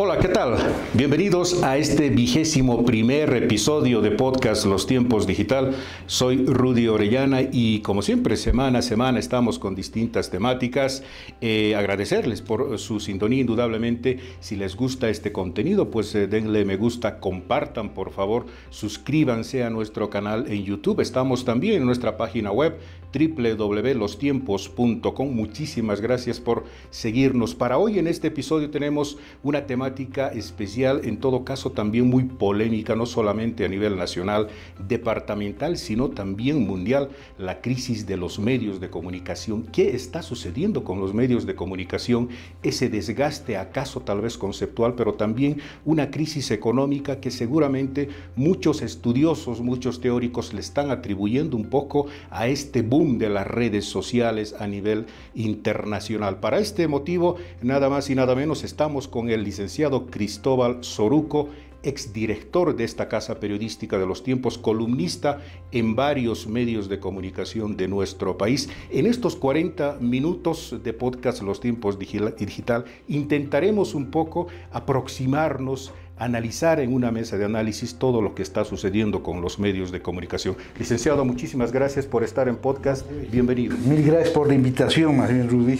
Hola, ¿qué tal? Bienvenidos a este 21º episodio de podcast Los Tiempos Digital. Soy Rudy Orellana y como siempre, semana a semana estamos con distintas temáticas. Agradecerles por su sintonía, indudablemente. Si les gusta este contenido, pues denle me gusta, compartan por favor, suscríbanse a nuestro canal en YouTube. Estamos también en nuestra página web www.lostiempos.com. Muchísimas gracias por seguirnos. Para hoy en este episodio tenemos una temática especial, en todo caso también muy polémica, no solamente a nivel nacional, departamental, sino también mundial, la crisis de los medios de comunicación. ¿Qué está sucediendo con los medios de comunicación? Ese desgaste acaso tal vez conceptual, pero también una crisis económica que seguramente muchos estudiosos, muchos teóricos le están atribuyendo un poco a este boom de las redes sociales a nivel internacional. Para este motivo, nada más y nada menos, estamos con el licenciado Cristóbal Soruco, exdirector de esta casa periodística de Los Tiempos, columnista en varios medios de comunicación de nuestro país. En estos 40 minutos de podcast Los Tiempos Digital intentaremos un poco aproximarnos, analizar en una mesa de análisis todo lo que está sucediendo con los medios de comunicación. Licenciado, muchísimas gracias por estar en podcast. Bienvenido. Mil gracias por la invitación, más bien, Rudy,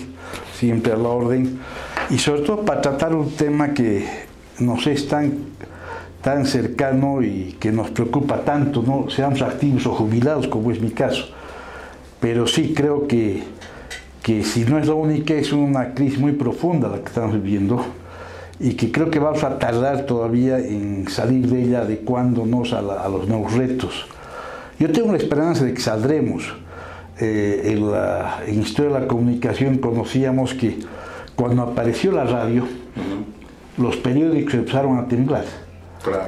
siempre a la orden. Y sobre todo para tratar un tema que nos es tan cercano y que nos preocupa tanto, ¿no? Seamos activos o jubilados, como es mi caso. Pero sí creo que si no es la única, es una crisis muy profunda la que estamos viviendo, y que creo que vamos a tardar todavía en salir de ella, adecuándonos a los nuevos retos. Yo tengo la esperanza de que saldremos. En la historia de la comunicación conocíamos que cuando apareció la radio, los periódicos empezaron a temblar,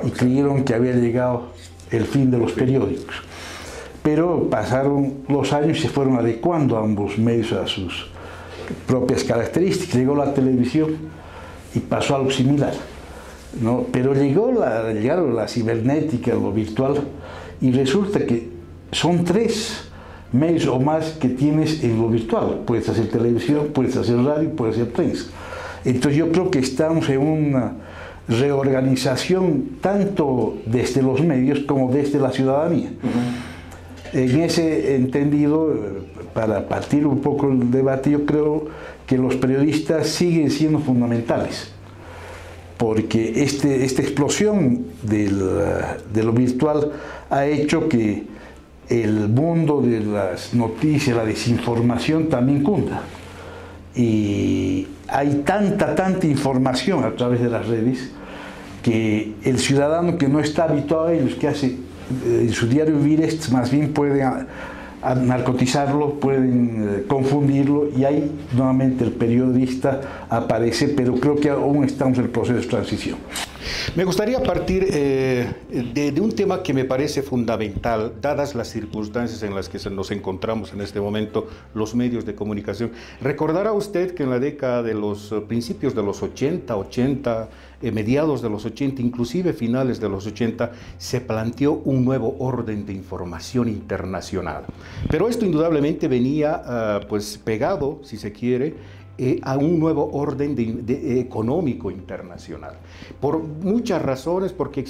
y creyeron que había llegado el fin de los periódicos. Pero pasaron los años y se fueron adecuando ambos medios a sus propias características. Llegó la televisión y pasó algo similar, ¿no? Pero llegaron la cibernética, lo virtual, y resulta que son 3 medios o más que tienes en lo virtual. Puedes hacer televisión, puedes hacer radio, puedes hacer prensa. Entonces yo creo que estamos en una reorganización tanto desde los medios como desde la ciudadanía. En ese entendido, para partir un poco el debate, yo creo que los periodistas siguen siendo fundamentales, porque esta explosión de lo virtual ha hecho que el mundo de las noticias, la desinformación también cunda, y hay tanta información a través de las redes que el ciudadano que no está habituado a ellos, que hace en su diario vivir, más bien puede narcotizarlo, pueden confundirlo, y ahí nuevamente el periodista aparece, pero creo que aún estamos en el proceso de transición. Me gustaría partir de un tema que me parece fundamental, dadas las circunstancias en las que nos encontramos en este momento, los medios de comunicación. Recordará usted que en la década de los principios de los 80, mediados de los 80, inclusive finales de los 80, se planteó un nuevo orden de información internacional. Pero esto indudablemente venía pues pegado, si se quiere, a un nuevo orden económico internacional. Por muchas razones, porque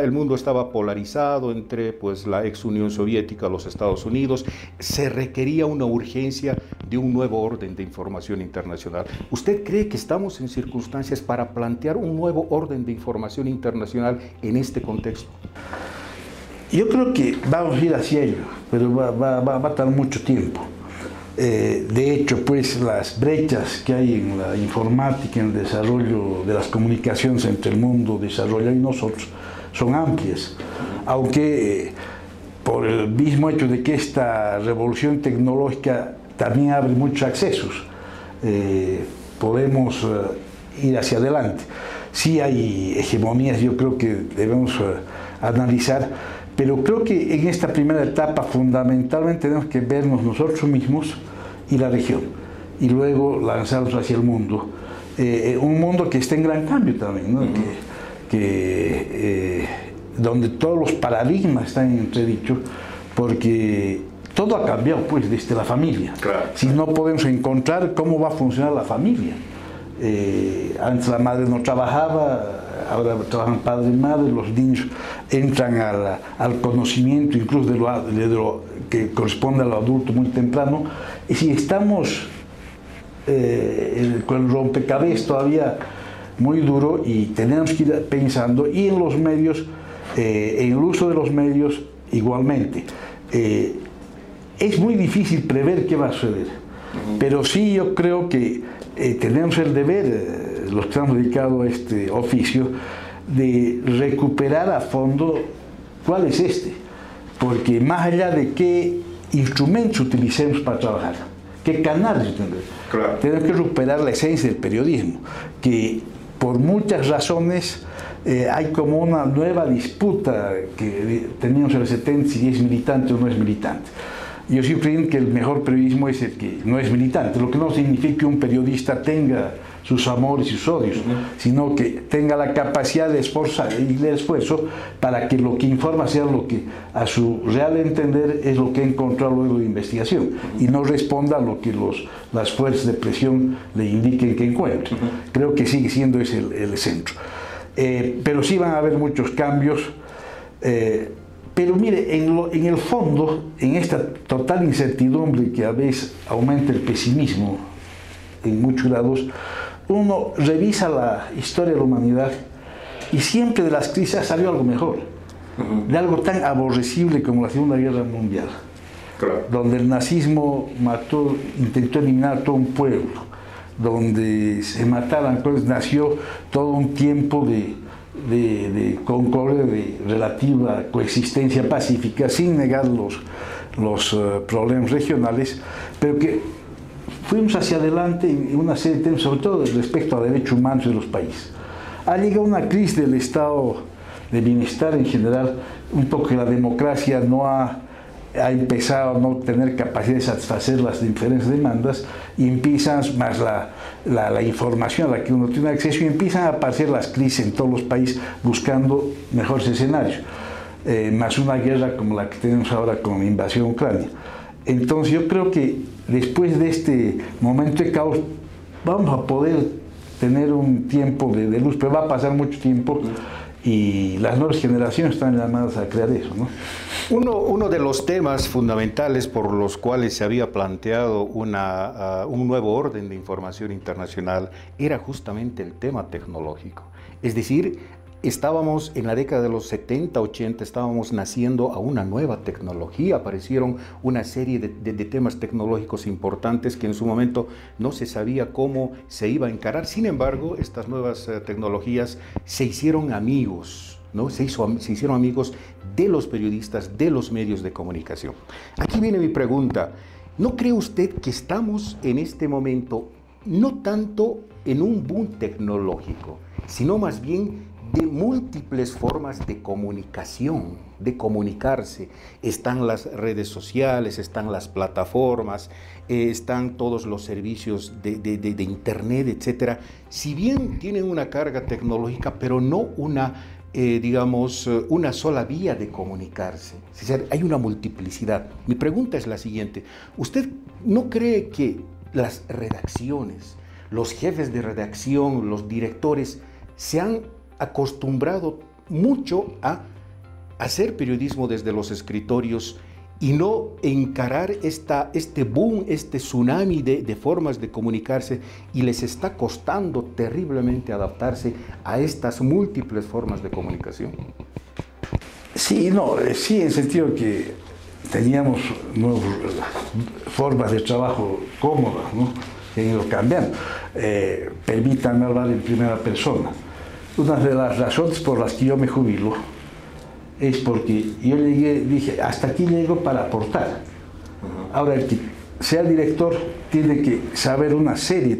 el mundo estaba polarizado entre pues, la ex Unión Soviética, los Estados Unidos, se requería una urgencia de un nuevo orden de información internacional. ¿Usted cree que estamos en circunstancias para plantear un nuevo orden de información internacional en este contexto? Yo creo que vamos a ir hacia ello, pero va a tardar mucho tiempo. De hecho, pues las brechas que hay en la informática, en el desarrollo de las comunicaciones entre el mundo desarrollado y nosotros, son amplias, aunque por el mismo hecho de que esta revolución tecnológica también abre muchos accesos, podemos ir hacia adelante. Sí hay hegemonías, yo creo que debemos analizar, pero creo que en esta primera etapa fundamentalmente tenemos que vernos nosotros mismos y la región, y luego lanzarnos hacia el mundo. Un mundo que está en gran cambio también, ¿no? Donde todos los paradigmas están en entredicho, porque todo ha cambiado pues desde la familia. Claro. Si no podemos encontrar cómo va a funcionar la familia, Antes la madre no trabajaba, ahora trabajan padre y madre, los niños entran al conocimiento incluso de lo que corresponde a lo adulto muy temprano. Y si estamos con el rompecabezas todavía muy duro y tenemos que ir pensando, y en los medios, en el uso de los medios igualmente. Es muy difícil prever qué va a suceder, pero sí yo creo que tenemos el deber, los que estamos dedicados a este oficio, de recuperar a fondo cuál es este, porque más allá de qué instrumentos utilicemos para trabajar, qué canales utilicemos, claro, tenemos que recuperar la esencia del periodismo, que por muchas razones hay como una nueva disputa que teníamos en los 70, si es militante o no es militante. Yo siempre digo que el mejor periodismo es el que no es militante, lo que no significa que un periodista tenga sus amores y sus odios, sino que tenga la capacidad de esforzar y de esfuerzo para que lo que informa sea lo que a su real entender es lo que ha encontrado luego de investigación y no responda a lo que las fuerzas de presión le indiquen que encuentre. Creo que sigue siendo ese el centro. Pero sí van a haber muchos cambios. Pero mire, en el fondo, en esta total incertidumbre que a veces aumenta el pesimismo en muchos lados, uno revisa la historia de la humanidad y siempre de las crisis salió algo mejor, de algo tan aborrecible como la Segunda Guerra Mundial, claro, donde el nazismo intentó eliminar a todo un pueblo, donde se mataban, entonces nació todo un tiempo de concordia, de relativa coexistencia pacífica, sin negar los problemas regionales, pero que fuimos hacia adelante en una serie de temas, sobre todo respecto a derechos humanos de los países. Ha llegado una crisis del estado de bienestar en general, un poco que la democracia no ha empezado a no tener capacidad de satisfacer las diferentes demandas y empiezan más la información a la que uno tiene acceso y empiezan a aparecer las crisis en todos los países buscando mejores escenarios, más una guerra como la que tenemos ahora con la invasión a Ucrania. Entonces yo creo que después de este momento de caos vamos a poder tener un tiempo de luz, pero va a pasar mucho tiempo y las nuevas generaciones están llamadas a crear eso, ¿no? Uno de los temas fundamentales por los cuales se había planteado un nuevo orden de información internacional era justamente el tema tecnológico. Es decir, estábamos en la década de los 70, 80, estábamos naciendo a una nueva tecnología, aparecieron una serie de temas tecnológicos importantes que en su momento no se sabía cómo se iba a encarar. Sin embargo, estas nuevas tecnologías se hicieron amigos, ¿no? Se hicieron amigos de los periodistas, de los medios de comunicación. Aquí viene mi pregunta. ¿No cree usted que estamos en este momento no tanto en un boom tecnológico, sino más bien de múltiples formas de comunicación, de comunicarse? Están las redes sociales, están las plataformas, están todos los servicios de internet, etcétera. Si bien tienen una carga tecnológica, pero no una sola vía de comunicarse. Es decir, hay una multiplicidad. Mi pregunta es la siguiente. ¿Usted no cree que las redacciones, los jefes de redacción, los directores, se han acostumbrado mucho a hacer periodismo desde los escritorios y no encarar este boom, este tsunami de formas de comunicarse, y les está costando terriblemente adaptarse a estas múltiples formas de comunicación? Sí, sí, en el sentido que teníamos nuevas formas de trabajo cómodas, ¿no? Que han ido cambiando. Permítanme hablar en primera persona. Una de las razones por las que yo me jubilo es porque yo dije, hasta aquí llego para aportar. Ahora, el que sea director tiene que saber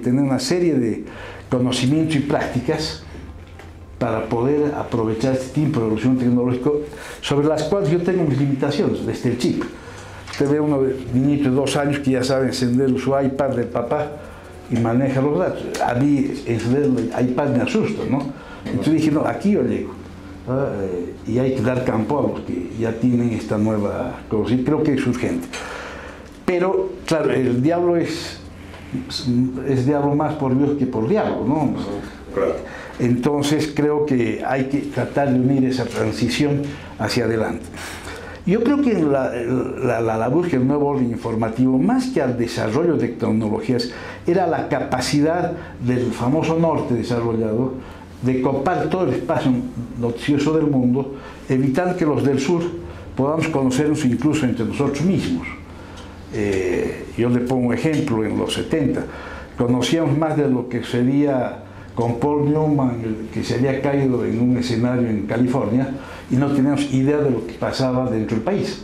tener una serie de conocimientos y prácticas para poder aprovechar este tiempo de evolución tecnológica, sobre las cuales yo tengo mis limitaciones, desde el chip. Usted ve uno de niñito de 2 años que ya sabe encender su iPad del papá y maneja los datos. A mí encender el iPad me asusta, ¿no? Entonces dije, no, aquí yo llego. Y hay que dar campo a los que ya tienen esta nueva cosa, y creo que es urgente. Pero, claro, el diablo es es diablo más por Dios que por diablo, ¿no? Claro. Entonces creo que hay que tratar de unir esa transición hacia adelante. Yo creo que la búsqueda del nuevo orden informativo, más que al desarrollo de tecnologías, era la capacidad del famoso norte desarrollado de copar todo el espacio noticioso del mundo, evitando que los del sur podamos conocernos incluso entre nosotros mismos. Yo le pongo un ejemplo: en los 70 conocíamos más de lo que sería con Paul Newman, que se había caído en un escenario en California, y no teníamos idea de lo que pasaba dentro del país.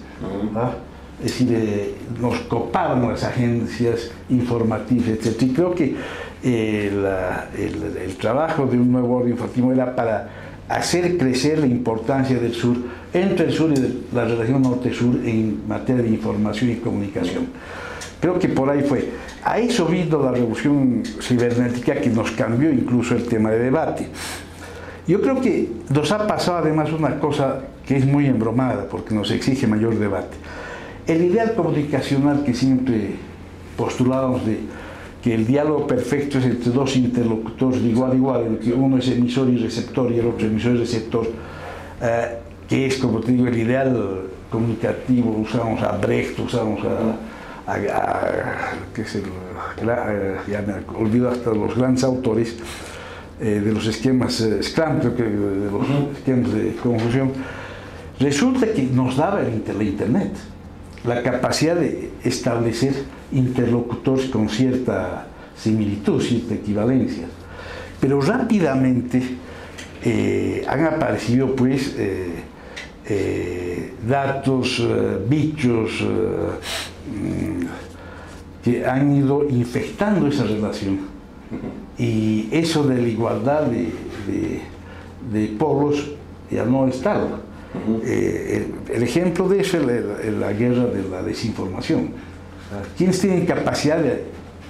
¿Ah? Es decir, nos copaban las agencias informativas, etc. Y creo que el trabajo de un nuevo orden informativo era para hacer crecer la importancia del sur, entre el sur y la relación norte-sur en materia de información y comunicación. Creo que por ahí fue. A eso vino la revolución cibernética, que nos cambió incluso el tema de debate. Yo creo que nos ha pasado además una cosa que es muy embromada, porque nos exige mayor debate. El ideal comunicacional que siempre postulábamos de que el diálogo perfecto es entre dos interlocutores de igual a igual, en que uno es emisor y receptor y el otro emisor y receptor, que es, como te digo, el ideal comunicativo. Usamos a Brecht, usamos ya me olvido hasta los grandes autores de los esquemas Scrum, creo que de los esquemas de confusión. Resulta que nos daba la Internet la capacidad de establecer interlocutores con cierta similitud, cierta equivalencia, pero rápidamente han aparecido pues datos, bichos que han ido infectando esa relación, y eso de la igualdad de polos ya no está. El ejemplo de eso es la guerra de la desinformación. ¿Quiénes tienen capacidad de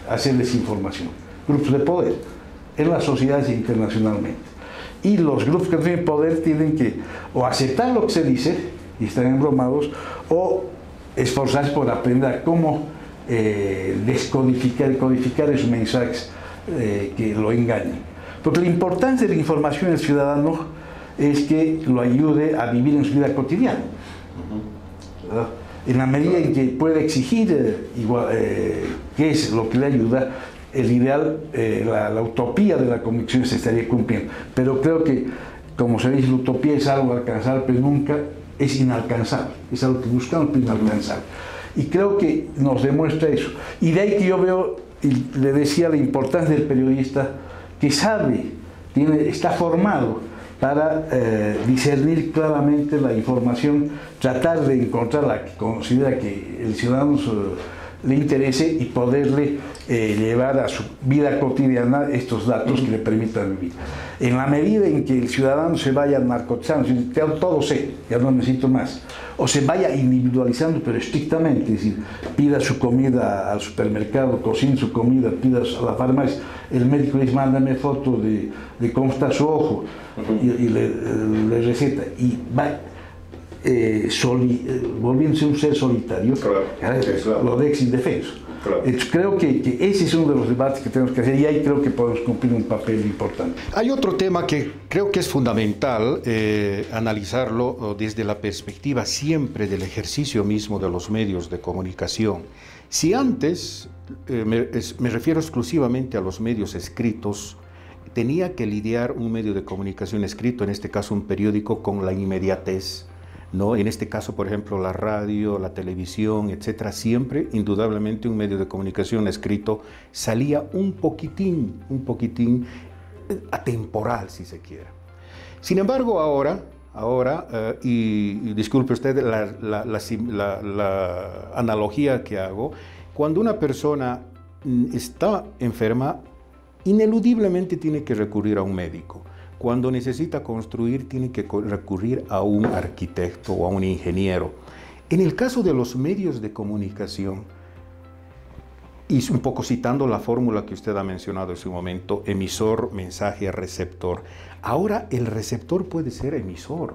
hacer desinformación? Grupos de poder en las sociedades internacionalmente. Y los grupos que tienen poder tienen que o aceptar lo que se dice y están embromados, o esforzarse por aprender cómo descodificar y codificar esos mensajes que lo engañan. Porque la importancia de la información del ciudadano es que lo ayude a vivir en su vida cotidiana. En la medida en que puede exigir qué es lo que le ayuda, el ideal, la utopía de la comunicación se estaría cumpliendo. Pero creo que, como se dice, la utopía es algo alcanzable, pero nunca es inalcanzable. Es algo que buscamos, pero inalcanzable. Y creo que nos demuestra eso. Y de ahí que yo veo, y le decía, la importancia del periodista, que sabe, está formado para discernir claramente la información, tratar de encontrar la que considera que el ciudadano le interese y poderle llevar a su vida cotidiana estos datos que le permitan vivir. En la medida en que el ciudadano se vaya narcotizando, todo sé, ya no necesito más, o se vaya individualizando pero estrictamente, es decir, pida su comida al supermercado, cocine su comida, pida a la farmacia, el médico le dice, mándame foto de cómo está su ojo, y le receta, y va volviéndose un ser solitario, claro. Lo deja indefenso. Claro. Creo que ese es uno de los debates que tenemos que hacer, y ahí creo que podemos cumplir un papel importante. Hay otro tema que creo que es fundamental analizarlo desde la perspectiva siempre del ejercicio mismo de los medios de comunicación. Si antes, me refiero exclusivamente a los medios escritos, tenía que lidiar un medio de comunicación escrito, en este caso un periódico, con la inmediatez, ¿no? En este caso, por ejemplo, la radio, la televisión, etcétera, siempre, indudablemente, un medio de comunicación escrito salía un poquitín atemporal, si se quiere. Sin embargo, ahora, y disculpe usted la analogía que hago, cuando una persona está enferma, ineludiblemente tiene que recurrir a un médico. Cuando necesita construir, tiene que recurrir a un arquitecto o a un ingeniero. En el caso de los medios de comunicación, y un poco citando la fórmula que usted ha mencionado en su momento, emisor, mensaje, receptor, ahora el receptor puede ser emisor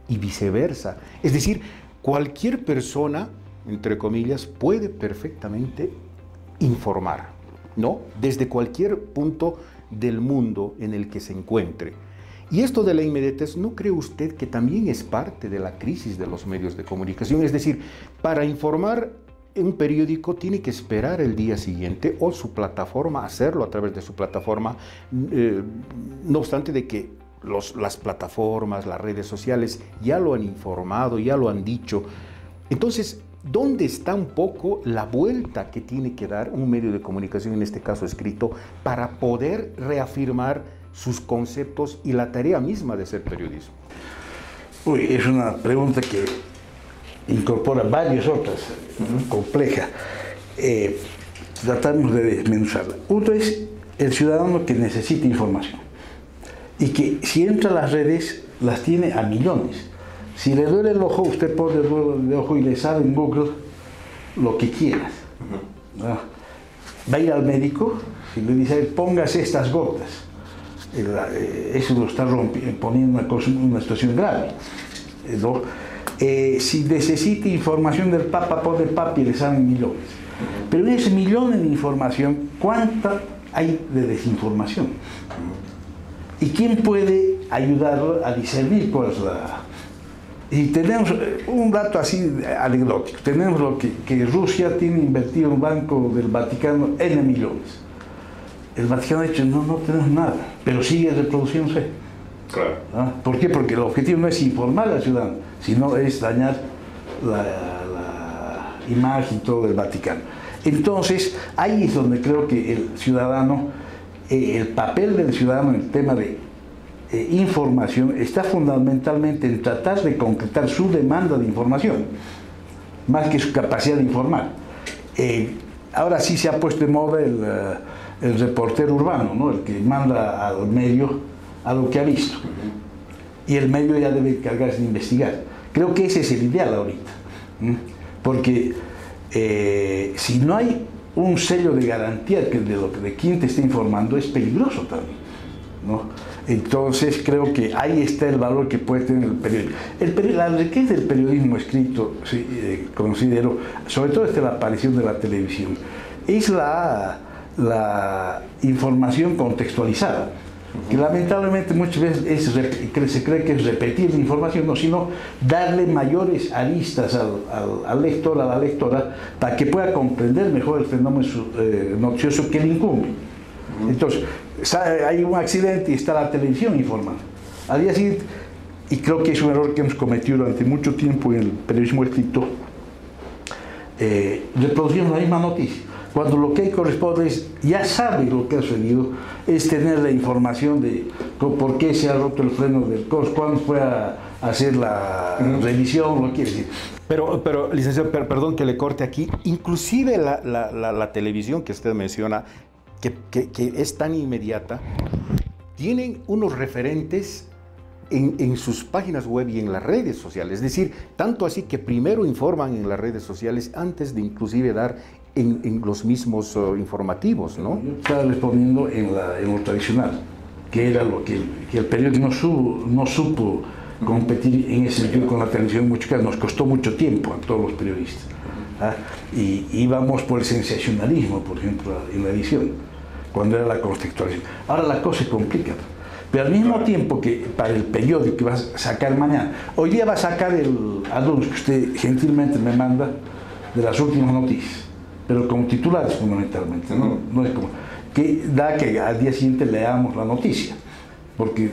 y viceversa. Es decir, cualquier persona, entre comillas, puede perfectamente informar. ¿no? Desde cualquier punto del mundo en el que se encuentre. Y esto de la inmediatez, ¿no cree usted que también es parte de la crisis de los medios de comunicación? Es decir, para informar un periódico tiene que esperar el día siguiente o su plataforma, hacerlo a través de su plataforma, no obstante de que las plataformas, las redes sociales ya lo han informado, ya lo han dicho. Entonces, ¿dónde está un poco la vuelta que tiene que dar un medio de comunicación, en este caso escrito, para poder reafirmar sus conceptos y la tarea misma de ser periodismo? Uy, es una pregunta que incorpora varias otras, compleja. Tratamos de desmenuzarla. Uno es el ciudadano que necesita información y que si entra a las redes las tiene a millones. Si le duele el ojo, usted pone el duelo de ojo y le sale en Google lo que quieras. Va a ir al médico y le dice, póngase estas gotas. Eso lo está poniendo una situación grave, ¿no? Si necesita información del Papa, pone el Papa y le salen millones. Pero en ese millón de información, ¿cuánta hay de desinformación? ¿Y quién puede ayudarlo a discernir cuál es la...? Y tenemos un dato así anecdótico. Tenemos lo que Rusia tiene invertido en un banco del Vaticano N millones. El Vaticano ha dicho, no tenemos nada, pero sigue reproduciéndose. Claro. ¿Ah? ¿Por qué? Porque el objetivo no es informar al ciudadano, sino es dañar la imagen todo del Vaticano. Entonces, ahí es donde creo que el ciudadano, el papel del ciudadano en el tema de información está fundamentalmente en tratar de concretar su demanda de información, más que su capacidad de informar. Ahora sí se ha puesto de moda el reportero urbano, ¿no? El que manda al medio a lo que ha visto. Y el medio ya debe encargarse de investigar. Creo que ese es el ideal ahorita. Porque si no hay un sello de garantía de quién te está informando, es peligroso también, ¿no? Entonces creo que ahí está el valor que puede tener el periodismo. La riqueza del periodismo escrito, sí, considero, sobre todo desde la aparición de la televisión, es la información contextualizada, que lamentablemente muchas veces se cree que es repetir la información, no, sino darle mayores aristas al lector, a la lectora, para que pueda comprender mejor el fenómeno noticioso que le incumbe. Entonces, hay un accidente y está la televisión informando. Al día siguiente, y creo que es un error que hemos cometido durante mucho tiempo en el periodismo escrito, reproducimos la misma noticia, cuando lo que corresponde es, ya sabe lo que ha sucedido, es tener la información de por qué se ha roto el freno del coche, cuándo fue a hacer la revisión, lo quiere decir. Pero licenciado, perdón que le corte aquí, inclusive la televisión que usted menciona, que es tan inmediata, tienen unos referentes en sus páginas web y en las redes sociales. Es decir, tanto así que primero informan en las redes sociales antes de inclusive dar en los mismos informativos, ¿no? Yo estaba respondiendo en lo tradicional, que era lo que el periódico no supo competir en ese sentido con la televisión. En muchos casos nos costó mucho tiempo a todos los periodistas. Y íbamos por el sensacionalismo, por ejemplo, en la edición, cuando era la contextualización. Ahora la cosa se complica, pero al mismo tiempo que para el periódico que va a sacar mañana, hoy día va a sacar el anuncio que usted gentilmente me manda de las últimas noticias, pero con titulares fundamentalmente, no es como que da que al día siguiente leamos la noticia, porque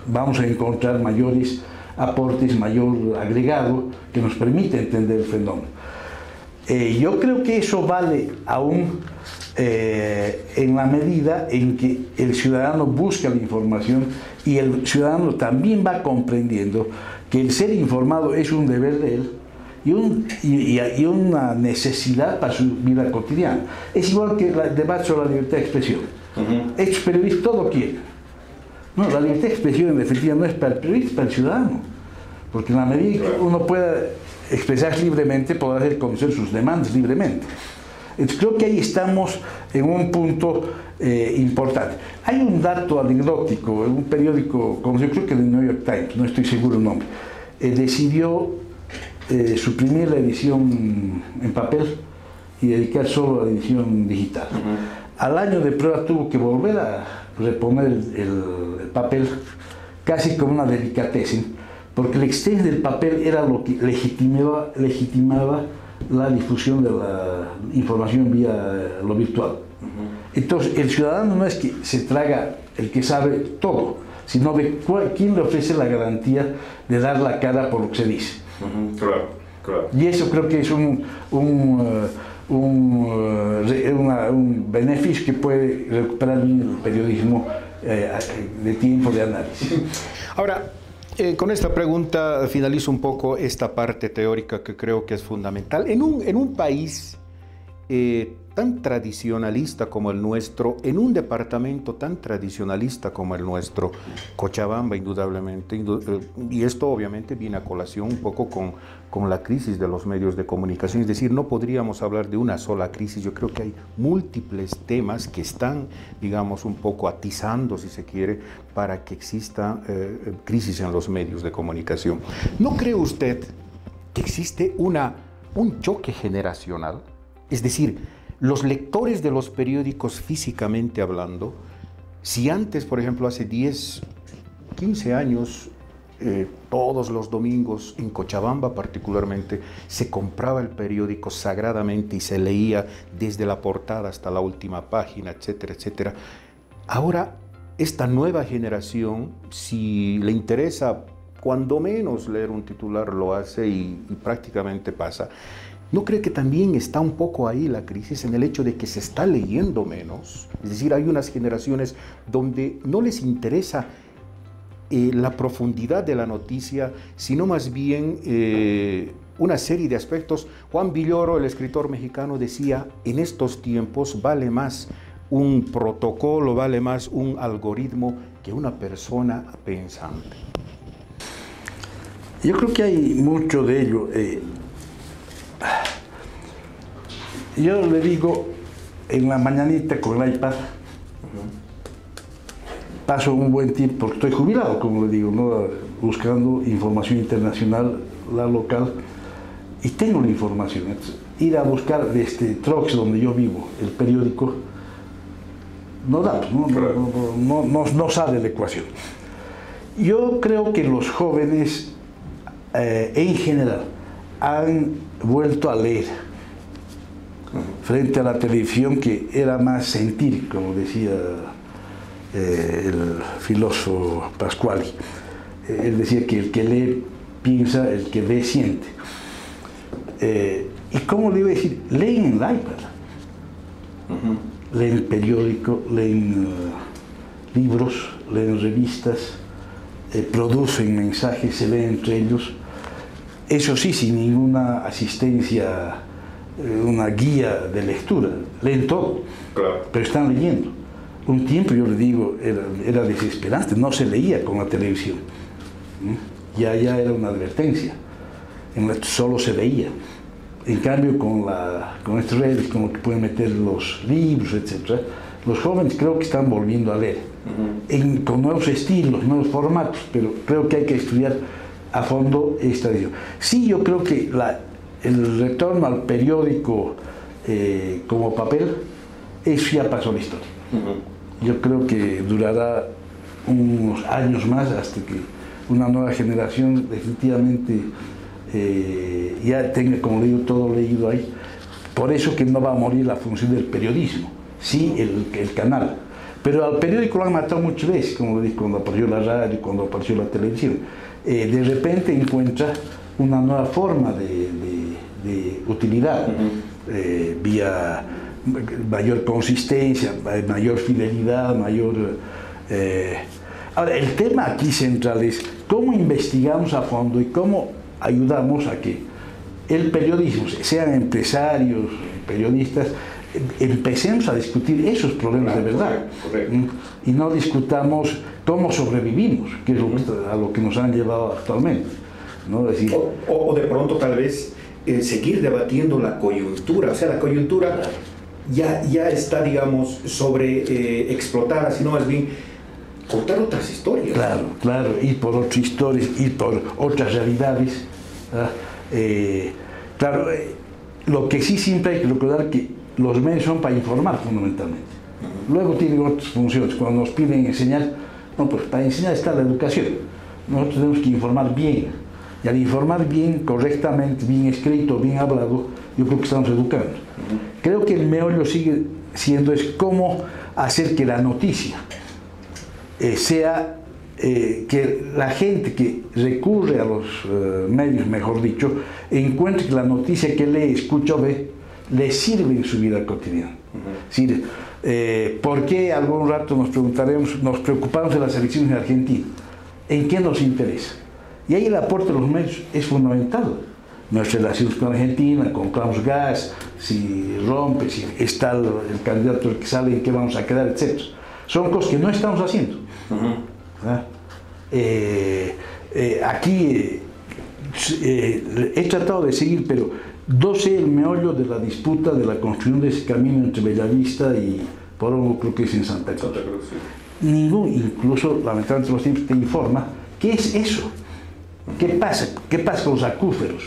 vamos a encontrar mayores aportes, mayor agregado que nos permite entender el fenómeno. Yo creo que eso vale aún en la medida en que el ciudadano busca la información y el ciudadano también va comprendiendo que el ser informado es un deber de él y una necesidad para su vida cotidiana. Es igual que el debate sobre la libertad de expresión. Estos periodistas todo quieren. No, la libertad de expresión en definitiva no es para el periodista, es para el ciudadano. Porque en la medida que uno pueda expresarse libremente, podrá hacer conocer sus demandas libremente. Entonces creo que ahí estamos en un punto importante. Hay un dato anecdótico, un periódico, como yo creo que el New York Times, no estoy seguro el nombre, decidió suprimir la edición en papel y dedicar solo a la edición digital. Al año de prueba tuvo que volver a reponer el papel, casi como una delicatessen, porque la existencia del papel era lo que legitimaba la difusión de la información vía lo virtual. Entonces, el ciudadano no es que se traga el que sabe todo, sino de quién le ofrece la garantía de dar la cara por lo que se dice. Claro, claro. Y eso creo que es un beneficio que puede recuperar bien el periodismo de tiempo de análisis. Ahora, con esta pregunta finalizo un poco esta parte teórica que creo que es fundamental. En un país tan tradicionalista como el nuestro, en un departamento tan tradicionalista como el nuestro, Cochabamba indudablemente, y esto obviamente viene a colación un poco con la crisis de los medios de comunicación, es decir, no podríamos hablar de una sola crisis, yo creo que hay múltiples temas que están, digamos, un poco atizando, si se quiere, para que exista crisis en los medios de comunicación. ¿No cree usted que existe un choque generacional? Es decir, los lectores de los periódicos físicamente hablando, si antes, por ejemplo, hace 10, 15 años, todos los domingos en Cochabamba particularmente, se compraba el periódico sagradamente y se leía desde la portada hasta la última página, etcétera, etcétera. Ahora, esta nueva generación, si le interesa cuando menos leer un titular, lo hace y prácticamente pasa. ¿No cree que también está un poco ahí la crisis en el hecho de que se está leyendo menos? Es decir, hay unas generaciones donde no les interesa la profundidad de la noticia, sino más bien una serie de aspectos. Juan Villoro, el escritor mexicano, decía, en estos tiempos vale más un protocolo, vale más un algoritmo que una persona pensante. Yo creo que hay mucho de ello. Yo le digo, en la mañanita con el iPad, paso un buen tiempo, porque estoy jubilado, como le digo, ¿no? Buscando información internacional, la local, y tengo la información. Entonces, ir a buscar desde Trox, donde yo vivo, el periódico, no da, no sale la ecuación. Yo creo que los jóvenes, en general, han vuelto a leer frente a la televisión, que era más sentir, como decía el filósofo Pasquali. Él decía que el que lee piensa, el que ve siente. ¿Y cómo le iba a decir? Leen en el iPad, leen el periódico, leen libros, leen revistas, producen mensajes, se leen entre ellos. Eso sí, sin ninguna asistencia, una guía de lectura. Leen todo, claro, pero están leyendo. Un tiempo, yo le digo, era desesperante, no se leía con la televisión. Ya era una advertencia, solo se veía. En cambio, con estas redes, como que pueden meter los libros, etc., los jóvenes creo que están volviendo a leer, con nuevos estilos, nuevos formatos, pero creo que hay que estudiar a fondo esta edición. Sí, yo creo que el retorno al periódico como papel, eso ya pasó la historia. Yo creo que durará unos años más hasta que una nueva generación definitivamente ya tenga, como le digo, todo leído ahí. Por eso que no va a morir la función del periodismo, sí el canal. Pero al periódico lo han matado muchas veces, como le dije, cuando apareció la radio, cuando apareció la televisión. De repente encuentra una nueva forma de utilidad, vía mayor consistencia, mayor fidelidad, mayor... Ahora, el tema aquí central es cómo investigamos a fondo y cómo ayudamos a que el periodismo, sean empresarios, periodistas, empecemos a discutir esos problemas de verdad. Correcto. Y no discutamos cómo sobrevivimos, que es a lo que nos han llevado actualmente, ¿no? Es decir, o de pronto tal vez seguir debatiendo la coyuntura, o sea, la coyuntura ya está, digamos, explotada, sino más bien contar otras historias. Claro, ir por otras historias, ir por otras realidades. Lo que sí siempre hay que recordar que los medios son para informar fundamentalmente. Luego tienen otras funciones. Cuando nos piden enseñar, no, pues para enseñar está la educación. Nosotros tenemos que informar bien. Y al informar bien, correctamente, bien escrito, bien hablado, yo creo que estamos educando. Creo que el meollo sigue siendo es cómo hacer que la noticia sea que la gente que recurre a los medios, mejor dicho, encuentre que la noticia que lee, escucha o ve, le sirve en su vida cotidiana. Es decir, ¿por qué algún rato nos preocupamos de las elecciones en Argentina? ¿En qué nos interesa? Y ahí el aporte de los medios es fundamental. Nuestras relaciones con Argentina, compramos gas, si rompe, si está el candidato el que sale, en qué vamos a quedar, etc. Son cosas que no estamos haciendo. Aquí he tratado de seguir, pero no sé el meollo de la disputa de la construcción de ese camino entre Bellavista y Porongo, creo que es en Santa Cruz. Sí. Ningún, incluso lamentablemente los tiempos te informa qué es eso, qué pasa con los acúferos.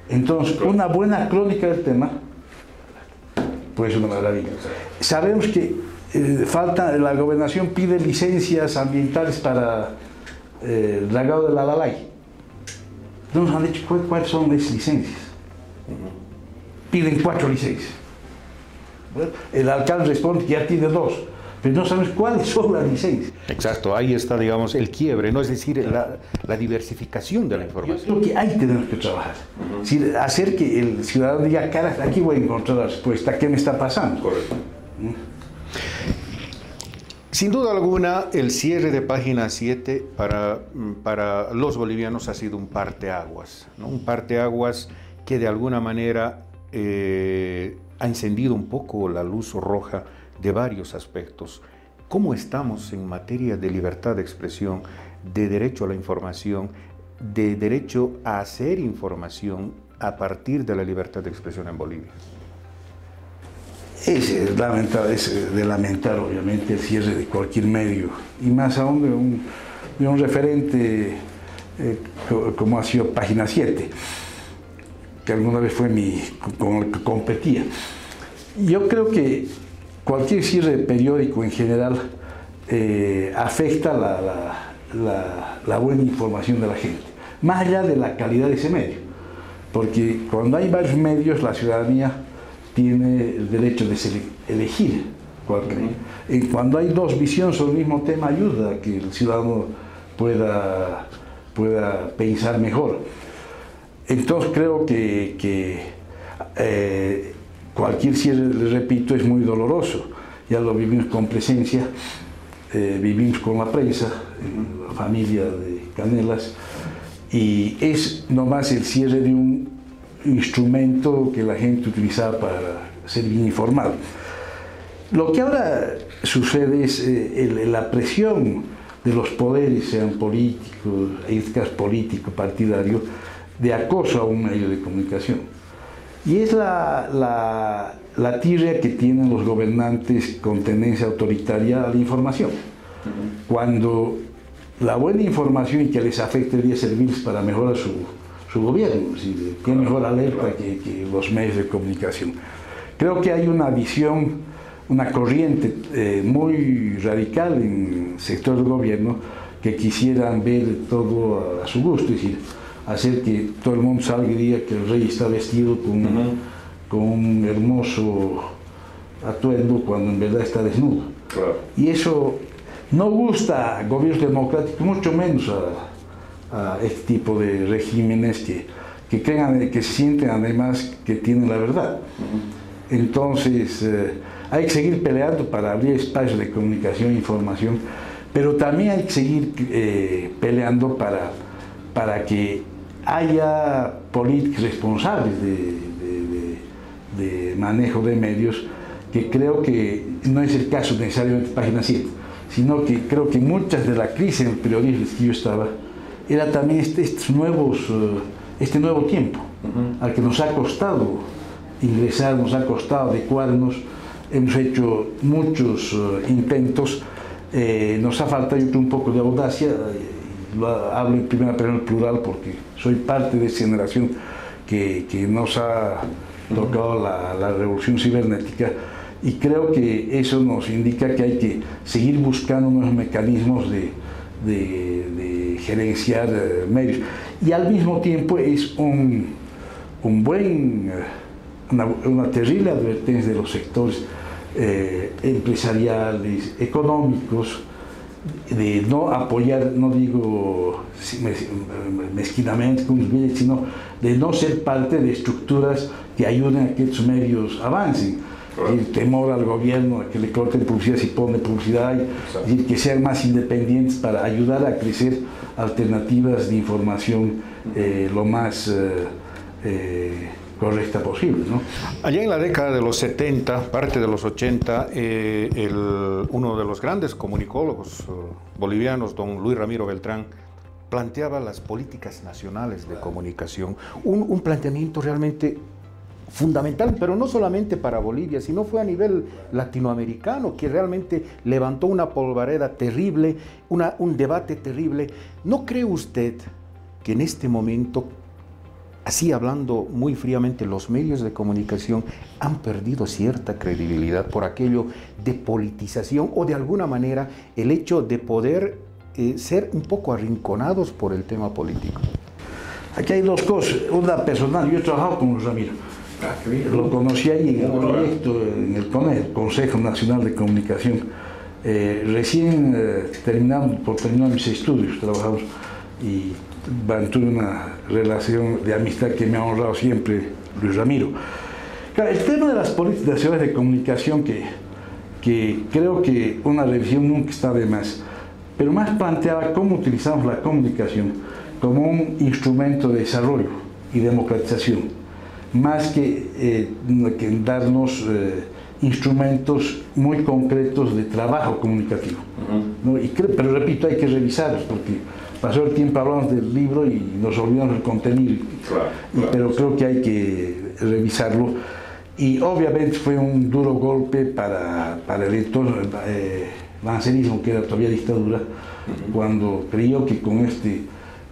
Entonces, una buena crónica del tema, pues una maravilla. Sabemos que la gobernación pide licencias ambientales para el dragado del Alalay. No nos han dicho cuáles son esas licencias. Piden 4 licencias. El alcalde responde que ya tiene 2, pero no sabemos cuáles son las licencias. Exacto, ahí está, digamos, el quiebre, ¿no? Es decir, la diversificación de la información. Yo creo que ahí tenemos que trabajar. Es decir, hacer que el ciudadano diga, cara, aquí voy a encontrar la respuesta, ¿qué me está pasando? Correcto. Sin duda alguna, el cierre de Página 7 para los bolivianos ha sido un parteaguas, ¿no? Un parteaguas que de alguna manera ha encendido un poco la luz roja de varios aspectos. ¿Cómo estamos en materia de libertad de expresión, de derecho a la información, de derecho a hacer información a partir de la libertad de expresión en Bolivia? Es de lamentar obviamente el cierre de cualquier medio, y más aún de un referente como ha sido Página 7, que alguna vez fue con el que competía. Yo creo que cualquier cierre de periódico en general afecta la buena información de la gente, más allá de la calidad de ese medio, porque cuando hay varios medios la ciudadanía tiene el derecho de elegir cuál cree. Cuando hay 2 visiones sobre el mismo tema ayuda a que el ciudadano pueda pensar mejor. Entonces creo que cualquier cierre, les repito, es muy doloroso. Ya lo vivimos con presencia, vivimos con la prensa, la familia de Canelas, y es nomás el cierre de un instrumento que la gente utilizaba para ser bien informado. Lo que ahora sucede es la presión de los poderes, sean políticos, en este caso político, partidario, de acoso a un medio de comunicación. Y es la tirria que tienen los gobernantes con tendencia autoritaria a la información. Cuando la buena información y que les afecte debería servirles para mejorar su gobierno, si tiene mejor alerta que los medios de comunicación. Creo que hay una visión, una corriente muy radical en el sector del gobierno que quisieran ver todo a su gusto, es decir, hacer que todo el mundo salga y diga que el rey está vestido con un hermoso atuendo cuando en verdad está desnudo. Claro. Y eso no gusta a gobiernos democráticos, mucho menos a este tipo de regímenes que crean, que sienten además que tienen la verdad. Entonces hay que seguir peleando para abrir espacios de comunicación e información, pero también hay que seguir peleando para que haya políticas responsables de manejo de medios, que creo que no es el caso necesariamente de Página 7, sino que creo que muchas de la crisis en el periodismo que yo estaba era también este nuevo tiempo al que nos ha costado ingresar, nos ha costado adecuarnos, hemos hecho muchos intentos, nos ha faltado yo creo un poco de audacia, hablo en primera persona plural porque soy parte de esa generación que nos ha tocado la revolución cibernética, y creo que eso nos indica que hay que seguir buscando nuevos mecanismos de gerenciar medios. Y al mismo tiempo es una terrible advertencia de los sectores empresariales, económicos, de no apoyar, no digo mezquinamente, sino de no ser parte de estructuras que ayuden a que estos medios avancen. El temor al gobierno a que le corten publicidad si pone publicidad, y que sean más independientes para ayudar a crecer alternativas de información lo más correcta posible, ¿no? Allá en la década de los 70, parte de los 80, uno de los grandes comunicólogos bolivianos, don Luis Ramiro Beltrán, planteaba las políticas nacionales de comunicación, un planteamiento realmente fundamental, pero no solamente para Bolivia, sino fue a nivel latinoamericano, que realmente levantó una polvareda terrible, un debate terrible. ¿No cree usted que en este momento, así hablando muy fríamente, los medios de comunicación han perdido cierta credibilidad por aquello de politización o de alguna manera el hecho de poder ser un poco arrinconados por el tema político? Aquí hay dos cosas, una personal. Yo he trabajado con Ramiro, lo conocí ahí en el proyecto, en el CONE, el Consejo Nacional de Comunicación. Recién por terminar mis estudios, trabajamos y tuve una relación de amistad que me ha honrado siempre Luis Ramiro. Claro, el tema de las políticas nacionales de comunicación, que creo que una revisión nunca está de más, pero más planteaba cómo utilizamos la comunicación como un instrumento de desarrollo y democratización, más que darnos instrumentos muy concretos de trabajo comunicativo. ¿No? Pero repito, hay que revisarlos, porque pasó el tiempo, hablamos del libro y nos olvidamos del contenido, pero creo que hay que revisarlo. Y obviamente fue un duro golpe para el entonces lancerismo, que era todavía dictadura, cuando creyó que con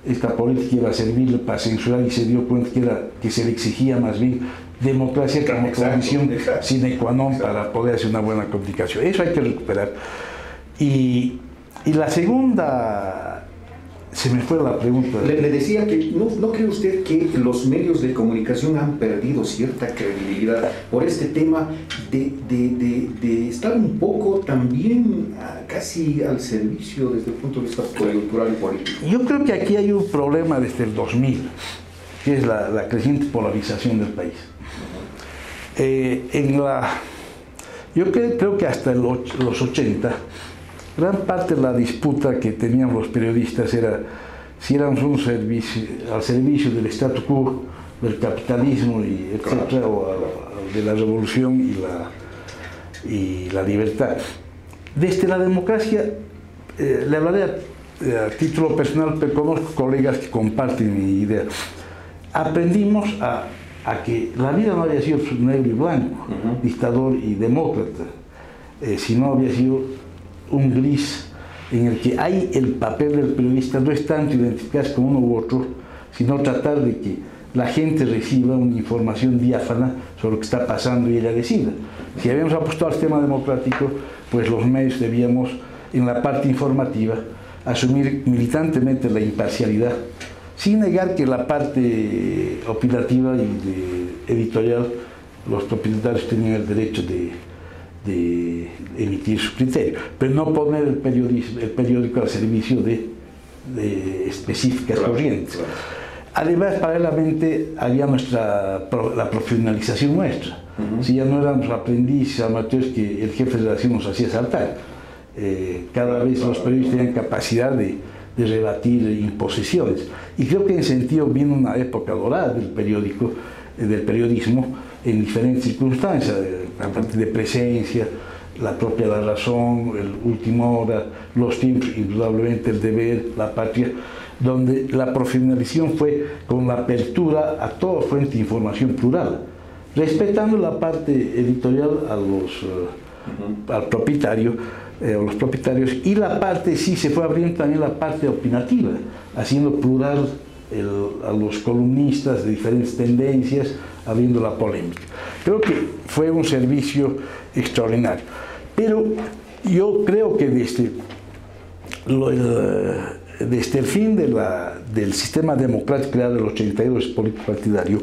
esta política iba a servir para censurar, y se dio cuenta que se le exigía más bien democracia como condición sine qua non para poder hacer una buena comunicación. Eso hay que recuperar. Y la segunda, se me fue la pregunta. Le decía que ¿no cree usted que los medios de comunicación han perdido cierta credibilidad por este tema de estar un poco también casi al servicio desde el punto de vista coyuntural y político? Yo creo que aquí hay un problema desde el 2000, que es la creciente polarización del país. Yo creo que hasta los 80, gran parte de la disputa que tenían los periodistas era si éramos al servicio del statu quo, del capitalismo, etcétera, o de la revolución y la libertad. Desde la democracia, le hablaré a título personal, pero conozco colegas que comparten mi idea. Aprendimos a que la vida no había sido negro y blanco, dictador y demócrata, sino había sido un gris en el que hay el papel del periodista no es tanto identificarse con uno u otro, sino tratar de que la gente reciba una información diáfana sobre lo que está pasando y ella decida. Si habíamos apostado al sistema democrático, pues los medios debíamos, en la parte informativa, asumir militantemente la imparcialidad, sin negar que la parte opinativa y editorial, los propietarios tenían el derecho de emitir su criterio, pero no poner el periódico al servicio de específicas corrientes. Además, paralelamente, había la profesionalización nuestra. Si ya no éramos aprendices, amateurs, que el jefe de redacción nos hacía saltar. Cada vez los periodistas tenían capacidad de rebatir imposiciones. Y creo que en ese sentido viene una época dorada del periodismo, en diferentes circunstancias, a partir de Presencia, la propia La Razón, el Última Hora, Los Tiempos, indudablemente El Deber, La Patria, donde la profesionalización fue con la apertura a toda fuente de información plural, respetando la parte editorial al propietario, los propietarios, y la parte, sí, se fue abriendo también la parte opinativa, haciendo plural a los columnistas de diferentes tendencias, abriendo la polémica. Creo que fue un servicio extraordinario. Pero yo creo que desde el fin del sistema democrático creado en el 82 político partidario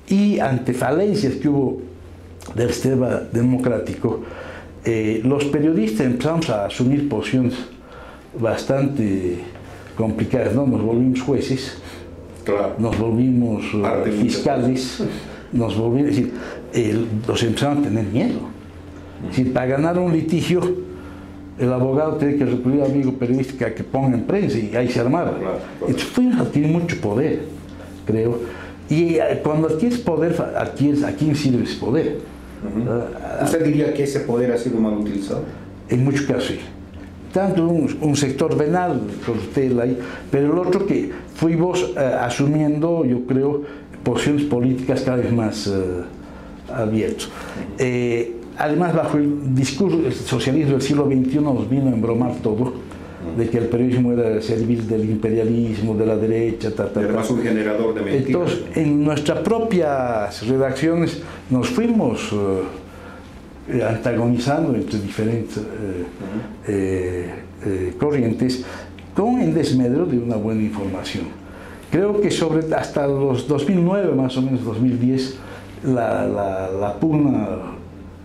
y ante falencias que hubo del sistema democrático, los periodistas empezamos a asumir posiciones bastante complicadas, ¿no? Nos volvimos jueces, claro, nos volvimos fiscales, nos volvimos, es decir, los empezaron a tener miedo. Es decir, para ganar un litigio, el abogado tiene que recurrir a amigo periodista que ponga en prensa y ahí se armaba. Claro. Entonces fuimos a adquirir mucho poder, creo. Y cuando adquieres poder, ¿a quién sirve ese poder? ¿Usted diría que ese poder ha sido mal utilizado? En muchos casos sí. Tanto un sector venal, con usted ahí, pero el otro que fuimos asumiendo, yo creo, posiciones políticas cada vez más abiertas. Además, bajo el discurso del socialismo del siglo XXI nos vino a embromar todo, de que el periodismo era servir del imperialismo, de la derecha, además un generador de mentiras. Entonces, en nuestras propias redacciones nos fuimos antagonizando entre diferentes corrientes, con el desmedro de una buena información. Creo que hasta los 2009, más o menos 2010, la pugna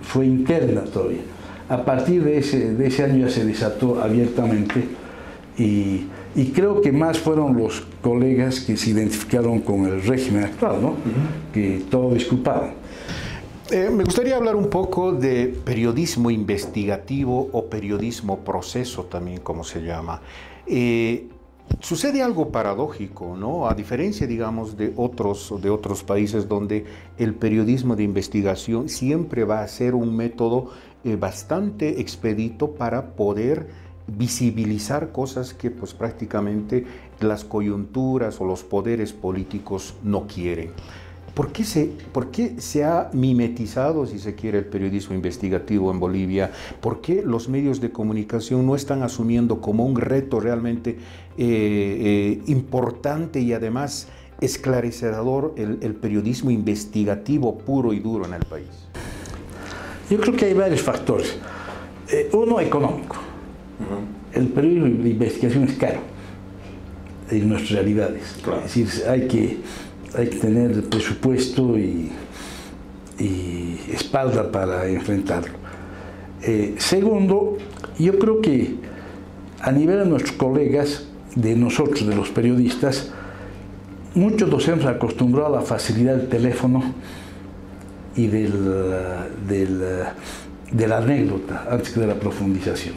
fue interna todavía. A partir de ese año ya se desató abiertamente y creo que más fueron los colegas que se identificaron con el régimen actual, ¿no? Que todo disculpaban. Me gustaría hablar un poco de periodismo investigativo o periodismo proceso también, como se llama. Sucede algo paradójico, ¿no? A diferencia, digamos, de otros países donde el periodismo de investigación siempre va a ser un método bastante expedito para poder visibilizar cosas que pues prácticamente las coyunturas o los poderes políticos no quieren. ¿Por qué se ha mimetizado, si se quiere, el periodismo investigativo en Bolivia? ¿Por qué los medios de comunicación no están asumiendo como un reto realmente importante y además esclarecedor el periodismo investigativo puro y duro en el país? Yo creo que hay varios factores. Uno, económico. El periodismo de investigación es caro en nuestras realidades. Claro. Es decir, hay que tener presupuesto y espalda para enfrentarlo. Segundo, yo creo que a nivel de nuestros colegas, de nosotros, de los periodistas, muchos nos hemos acostumbrado a la facilidad del teléfono y de la anécdota antes que de la profundización.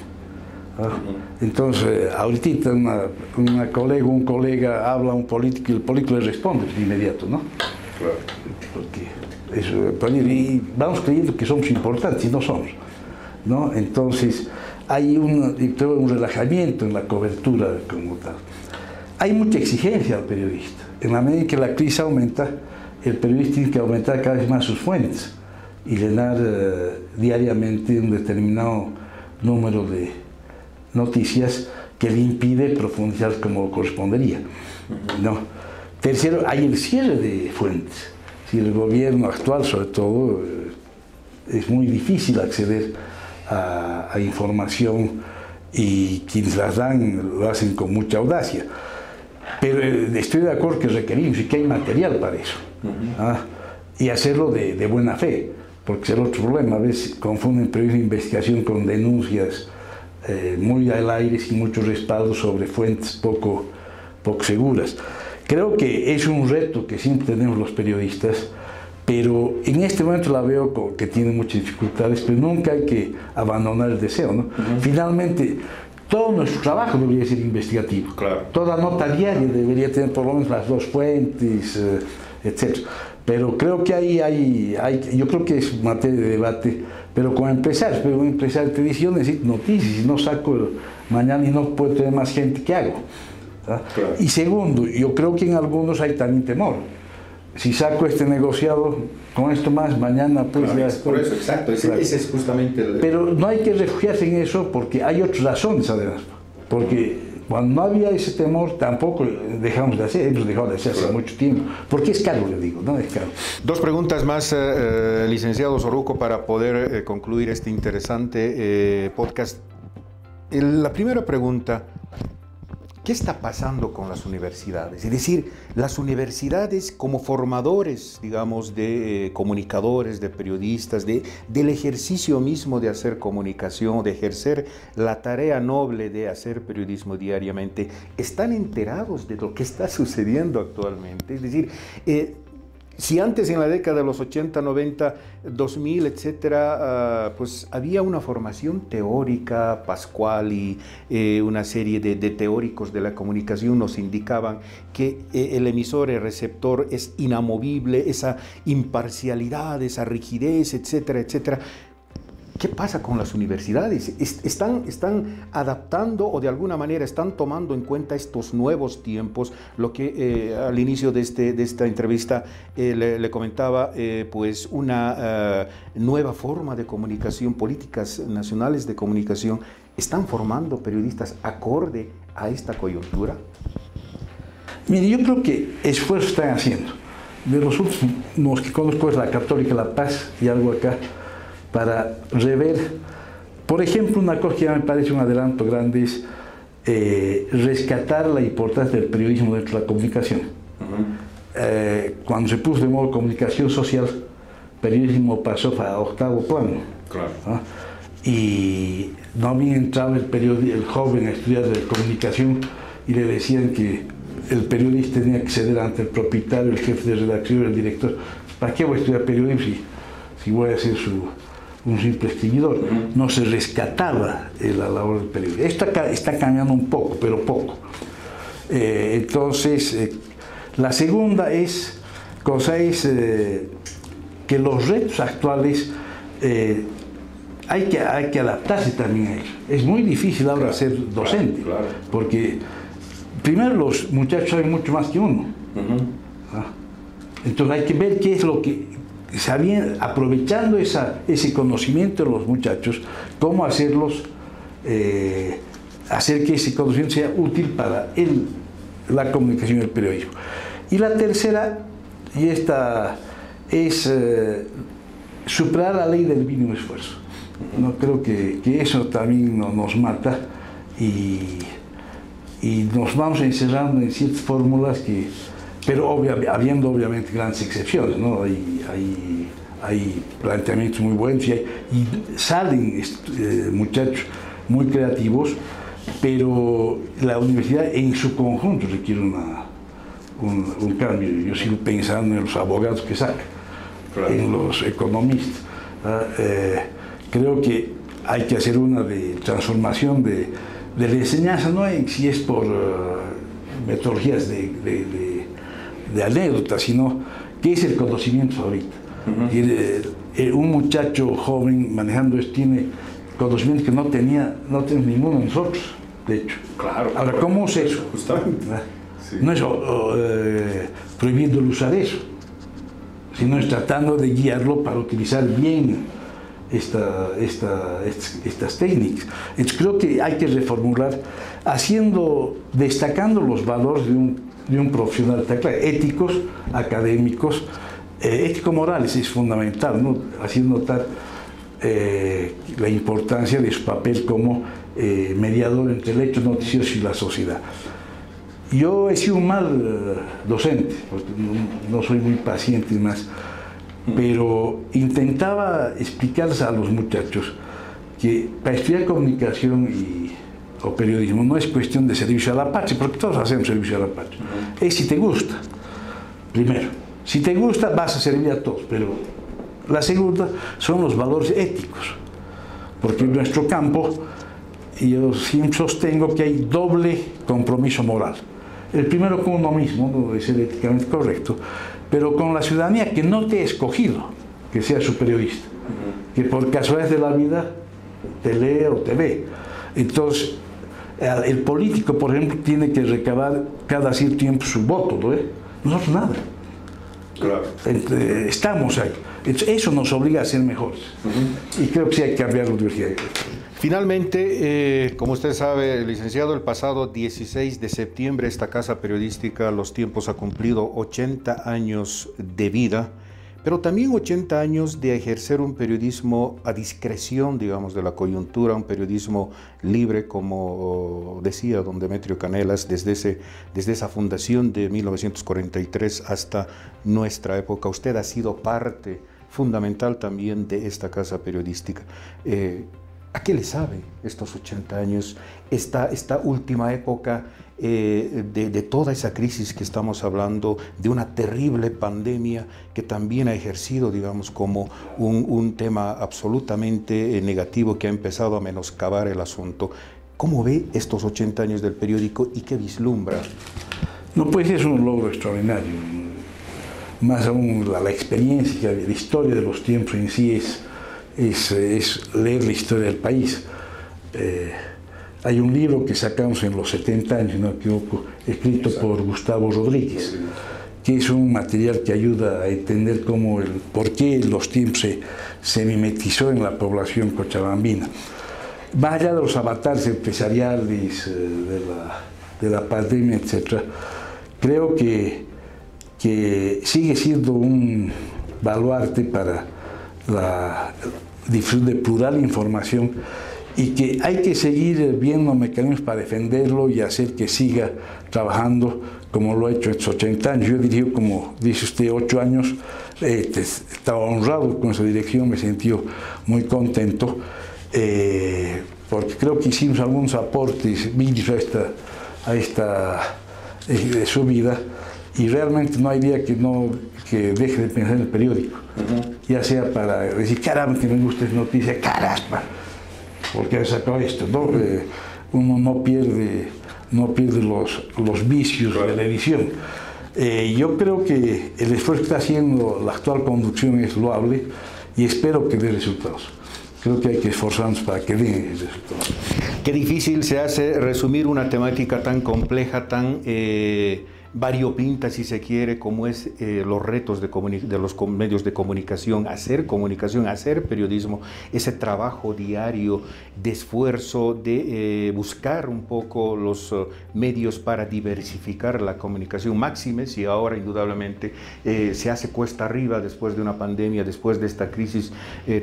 Entonces, ahorita un colega habla a un político y el político le responde de inmediato, ¿no? Claro. Porque y vamos creyendo que somos importantes y no somos, ¿no? Entonces, hay un relajamiento en la cobertura como tal. Hay mucha exigencia al periodista. En la medida que la crisis aumenta, el periodista tiene que aumentar cada vez más sus fuentes y llenar diariamente un determinado número de noticias que le impide profundizar como correspondería, ¿no? Tercero, hay el cierre de fuentes. Si el gobierno actual, sobre todo, es muy difícil acceder a información y quienes las dan lo hacen con mucha audacia. Pero estoy de acuerdo que requerimos y que hay material para eso. Y hacerlo de buena fe, porque es el otro problema. A veces confunden periodismo de investigación con denuncias muy al aire, sin mucho respaldo sobre fuentes poco seguras. Creo que es un reto que siempre tenemos los periodistas, pero en este momento la veo que tiene muchas dificultades, pero nunca hay que abandonar el deseo, ¿no? Finalmente, todo nuestro trabajo debería ser investigativo. Claro. Toda nota diaria debería tener por lo menos las dos fuentes, etc. Pero creo que yo creo que es materia de debate, pero como empresarios, pero un empresario te dice, yo necesito noticias, y no saco mañana y no puedo tener más gente que hago. Claro. Y segundo, yo creo que en algunos hay también temor. Si saco este negociado, con esto más, mañana pues claro, ya... Por eso, exacto, ese es justamente el... Pero no hay que refugiarse en eso porque hay otras razones además. Porque Cuando no había ese temor, tampoco dejamos de hacer, hemos dejado de hacer hace mucho tiempo, porque es caro, le digo, no es caro. Dos preguntas más, licenciado Soruco, para poder concluir este interesante podcast. La primera pregunta: ¿qué está pasando con las universidades? Es decir, las universidades como formadores, digamos, de comunicadores, de periodistas, del ejercicio mismo de hacer comunicación, de ejercer la tarea noble de hacer periodismo diariamente, ¿están enterados de lo que está sucediendo actualmente? Es decir, si antes en la década de los 80, 90, 2000, etcétera, pues había una formación teórica, Pascual y una serie de teóricos de la comunicación nos indicaban que el emisor, el receptor es inamovible, esa imparcialidad, esa rigidez, etcétera, etcétera. ¿Qué pasa con las universidades? ¿Están adaptando o de alguna manera están tomando en cuenta estos nuevos tiempos? Lo que al inicio de esta entrevista le comentaba, pues una nueva forma de comunicación, políticas nacionales de comunicación. ¿Están formando periodistas acorde a esta coyuntura? Mire, yo creo que esfuerzos están haciendo. De los últimos que conozco es la Católica La Paz y algo acá, para rever, por ejemplo, una cosa que ya me parece un adelanto grande es rescatar la importancia del periodismo dentro de la comunicación. Cuando se puso de modo comunicación social, periodismo pasó a octavo plano. Claro. ¿No? Y no había entrado el joven a estudiar de comunicación y le decían que el periodista tenía que ceder ante el propietario, el jefe de redacción, el director. ¿Para qué voy a estudiar periodismo si voy a ser un simple escribidor? No se rescataba la labor del periodista. Esto está cambiando un poco, pero poco. Entonces, la segunda cosa es que los retos actuales hay que adaptarse también a ellos. Es muy difícil ahora ser docente, porque primero los muchachos saben mucho más que uno. Entonces hay que ver qué es lo que aprovechando ese conocimiento de los muchachos, cómo hacerlos, hacer que ese conocimiento sea útil para la comunicación y el periodismo. Y la tercera, y esta es superar la ley del mínimo esfuerzo. No creo que eso también nos mata y nos vamos encerrando en ciertas fórmulas pero habiendo obviamente grandes excepciones, ¿no? Hay planteamientos muy buenos y salen muchachos muy creativos, pero la universidad en su conjunto requiere un cambio. Yo sigo pensando en los abogados que sacan, en los economistas. Creo que hay que hacer una de transformación de la enseñanza, no si es por metodologías de anécdotas, sino qué es el conocimiento ahorita. Un muchacho joven manejando esto tiene conocimientos que no tenemos ninguno de nosotros, de hecho. Claro. Ahora, ¿cómo usa eso? Justamente. Sí. No es prohibiéndole usar eso, sino es tratando de guiarlo para utilizar bien estas técnicas. Entonces creo que hay que reformular, destacando los valores de un profesional, éticos, académicos, ético-morales es fundamental, ¿no? Haciendo notar la importancia de su papel como mediador entre el hecho noticioso y la sociedad. Yo he sido un mal docente, porque no soy muy paciente y más, pero intentaba explicarles a los muchachos que para estudiar comunicación o periodismo no es cuestión de servicio a la patria, porque todos hacemos servicio a la patria. Es si te gusta, primero. Si te gusta, vas a servir a todos, pero la segunda son los valores éticos, porque en nuestro campo yo siempre sostengo que hay doble compromiso moral. El primero con uno mismo, no debe ser éticamente correcto, pero con la ciudadanía que no te ha escogido que sea su periodista, que por casualidad de la vida te lee o te ve. Entonces, el político, por ejemplo, tiene que recabar cada cierto tiempo su voto, ¿no? Nosotros nada. Claro. Estamos ahí. Eso nos obliga a ser mejores. Y creo que sí hay que cambiar la universidad. Finalmente, como usted sabe, licenciado, el pasado 16 de septiembre esta casa periodística Los Tiempos ha cumplido 80 años de vida, pero también 80 años de ejercer un periodismo a discreción, digamos, de la coyuntura, un periodismo libre, como decía don Demetrio Canelas, desde esa fundación de 1943 hasta nuestra época. Usted ha sido parte fundamental también de esta casa periodística. ¿A qué le sabe estos 80 años, esta última época de toda esa crisis que estamos hablando, de una terrible pandemia que también ha ejercido, digamos, como un tema absolutamente negativo que ha empezado a menoscabar el asunto? ¿Cómo ve estos 80 años del periódico y qué vislumbra? No, pues es un logro extraordinario. Más aún la experiencia, la historia de Los Tiempos en sí es leer la historia del país. Hay un libro que sacamos en los 70 años, si no me equivoco, escrito por Gustavo Rodríguez, que es un material que ayuda a entender por qué Los Tiempos se mimetizó en la población cochabambina. Más allá de los avatares empresariales, de la pandemia, etc., creo que sigue siendo un baluarte para la difusión de plural información y que hay que seguir viendo mecanismos para defenderlo y hacer que siga trabajando como lo ha hecho estos 80 años. Yo diría, como dice usted, 8 años, estaba honrado con esa dirección, me sentí muy contento, porque creo que hicimos algunos aportes vídeos a esta su vida, y realmente no hay día que deje de pensar en el periódico, ya sea para decir, caramba, que me gusta esa noticia, caramba, porque ha sacado esto, ¿no? Uno no pierde los vicios de la edición. Yo creo que el esfuerzo que está haciendo la actual conducción es loable y espero que dé resultados. Creo que hay que esforzarnos para que den resultados. Qué difícil se hace resumir una temática tan compleja, tan variopinta, si se quiere, como es los retos de los medios de comunicación, hacer periodismo, ese trabajo diario de esfuerzo, de buscar un poco los medios para diversificar la comunicación, máxime si ahora indudablemente se hace cuesta arriba después de una pandemia, después de esta crisis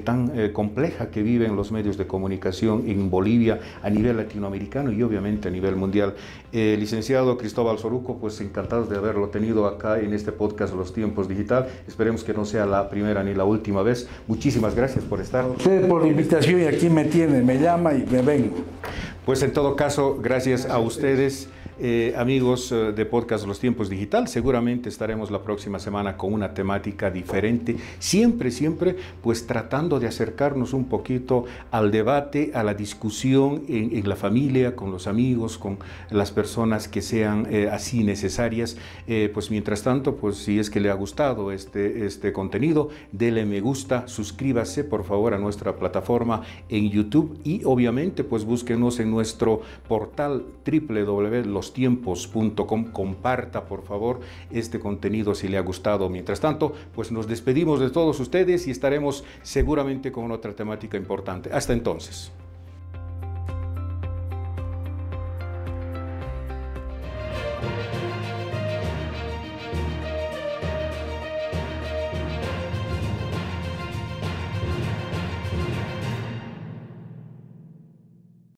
tan compleja que viven los medios de comunicación en Bolivia, a nivel latinoamericano y obviamente a nivel mundial. Licenciado Cristóbal Soruco, pues encantados de haberlo tenido acá en este podcast Los Tiempos Digital. Esperemos que no sea la primera ni la última vez. Muchísimas gracias por estar. Usted por la invitación, y aquí me tiene, me llama y me vengo. Pues en todo caso, gracias a ustedes. Amigos de Podcast Los Tiempos Digital, seguramente estaremos la próxima semana con una temática diferente, siempre pues tratando de acercarnos un poquito al debate, a la discusión en la familia, con los amigos, con las personas que sean así necesarias. Pues mientras tanto, pues si es que le ha gustado este contenido, dele me gusta, suscríbase por favor a nuestra plataforma en YouTube y obviamente pues búsquenos en nuestro portal www.lostiempos.com. Comparta por favor este contenido si le ha gustado. Mientras tanto, pues nos despedimos de todos ustedes y estaremos seguramente con otra temática importante. Hasta entonces.